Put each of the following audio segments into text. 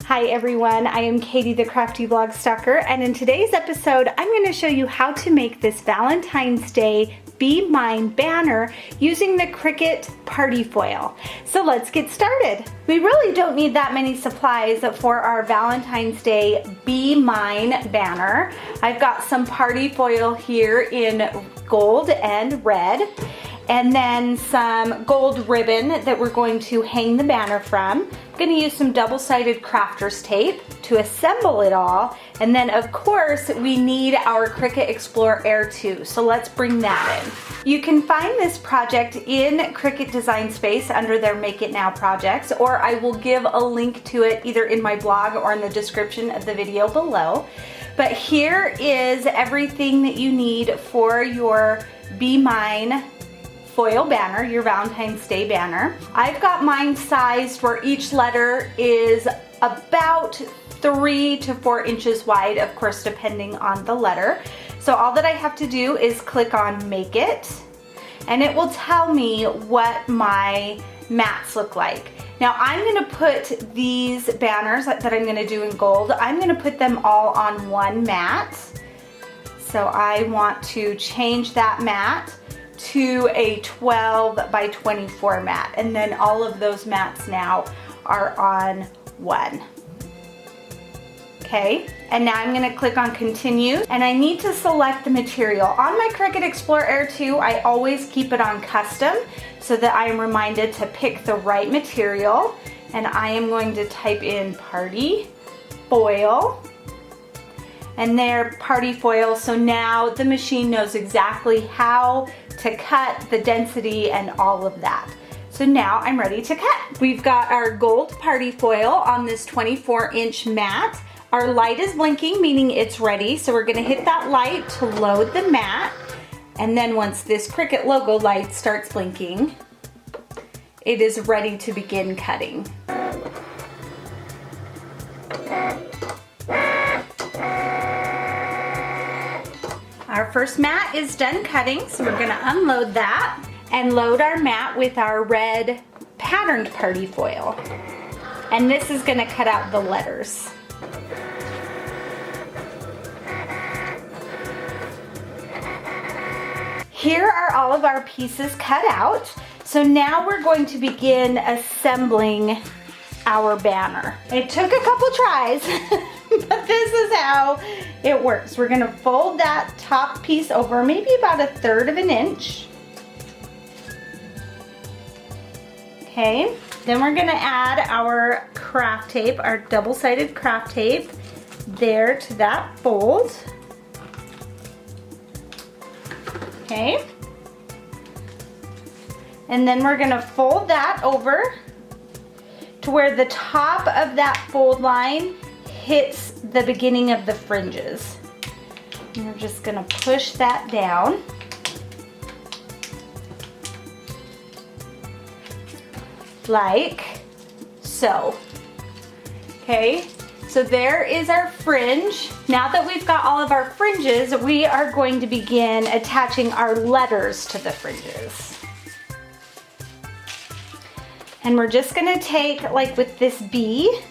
Hi everyone, I am Katie the Crafty Blog Stalker, and in today's episode I'm going to show you how to make this Valentine's Day Be Mine banner using the Cricut party foil. So let's get started. We really don't need that many supplies for our Valentine's Day Be Mine banner. I've got some party foil here in gold and red, and then some gold ribbon that we're going to hang the banner from. I'm going to use some double-sided crafter's tape to assemble it all, and then of course we need our Cricut Explore Air 2, so let's bring that in. You can find this project in Cricut Design Space under their Make It Now projects, or I will give a link to it either in my blog or in the description of the video below. But here is everything that you need for your Be Mine foil banner, your Valentine's Day banner. I've got mine sized where each letter is about 3 to 4 inches wide, of course depending on the letter. So all that I have to do is click on Make It, and it will tell me what my mats look like. Now I'm going to put these banners that I'm going to do in gold, I'm going to put them all on one mat. So I want to change that mat to a 12 by 24 mat, and then all of those mats now are on one. Okay, and now I'm going to click on continue, and I need to select the material. On my Cricut Explore Air 2, I always keep it on custom so that I am reminded to pick the right material, and I am going to type in party foil. And there, party foil, so now the machine knows exactly how to cut, the density, and all of that. So now I'm ready to cut. We've got our gold party foil on this 24-inch mat. Our light is blinking, meaning it's ready, so we're gonna hit that light to load the mat. And then once this Cricut logo light starts blinking, it is ready to begin cutting. Our first mat is done cutting, so we're going to unload that and load our mat with our red patterned party foil. And this is going to cut out the letters. Here are all of our pieces cut out. So now we're going to begin assembling our banner. It took a couple tries, but this is how it works. We're gonna fold that top piece over maybe about 1/3 of an inch. Okay, then we're gonna add our craft tape, our double-sided craft tape, there to that fold. Okay, and then we're gonna fold that over to where the top of that fold line hits the beginning of the fringes. And we're just gonna push that down. Like so. Okay, so there is our fringe. Now that we've got all of our fringes, we are going to begin attaching our letters to the fringes. And we're just gonna take, like with this B,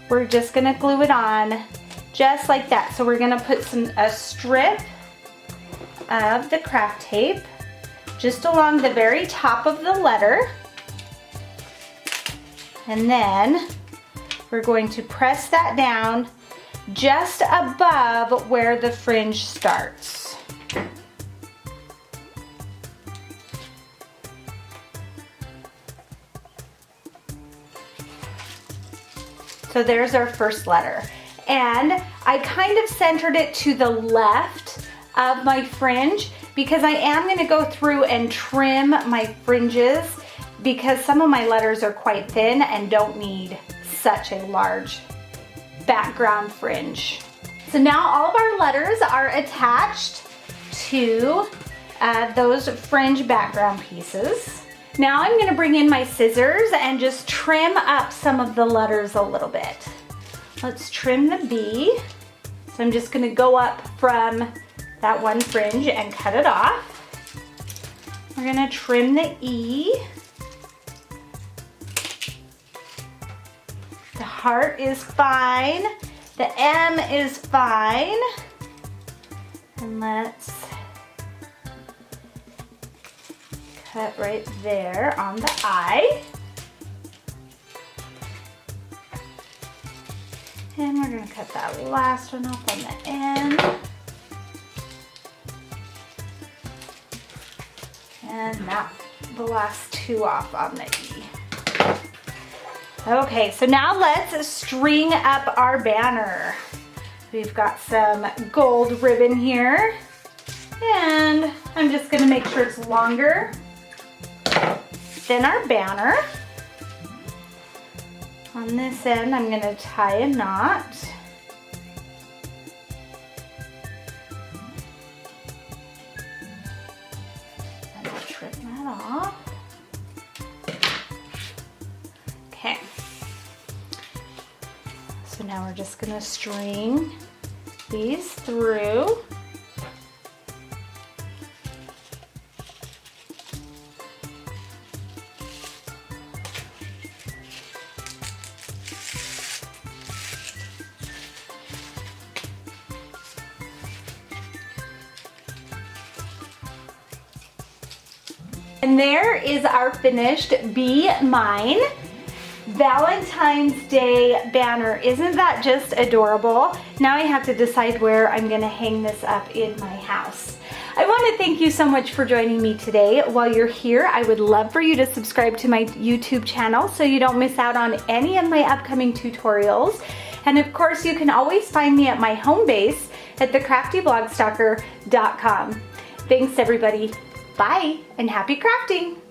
we're just gonna glue it on just like that. So we're gonna put a strip of the craft tape just along the very top of the letter. And then we're going to press that down just above where the fringe starts. So there's our first letter. And I kind of centered it to the left of my fringe because I am gonna go through and trim my fringes because some of my letters are quite thin and don't need such a large background fringe. So now all of our letters are attached to those fringe background pieces. Now I'm gonna bring in my scissors and just trim up some of the letters a little bit. Let's trim the B. So I'm just gonna go up from that one fringe and cut it off. We're gonna trim the E. heart is fine. The M is fine. And let's cut right there on the I. And we're going to cut that last one off on the end. And now the last two off on the E. Okay, so now let's string up our banner. We've got some gold ribbon here. And I'm just going to make sure it's longer than our banner. On this end, I'm going to tie a knot. And I'll trim that off. Okay. So now we're just going to string these through. And there is our finished Be Mine Valentine's Day banner. Isn't that just adorable? Now I have to decide where I'm gonna hang this up in my house. I want to thank you so much for joining me today. While you're here, I would love for you to subscribe to my YouTube channel so you don't miss out on any of my upcoming tutorials. And of course, you can always find me at my home base at thecraftyvlogstalker.com. Thanks everybody. Bye and happy crafting!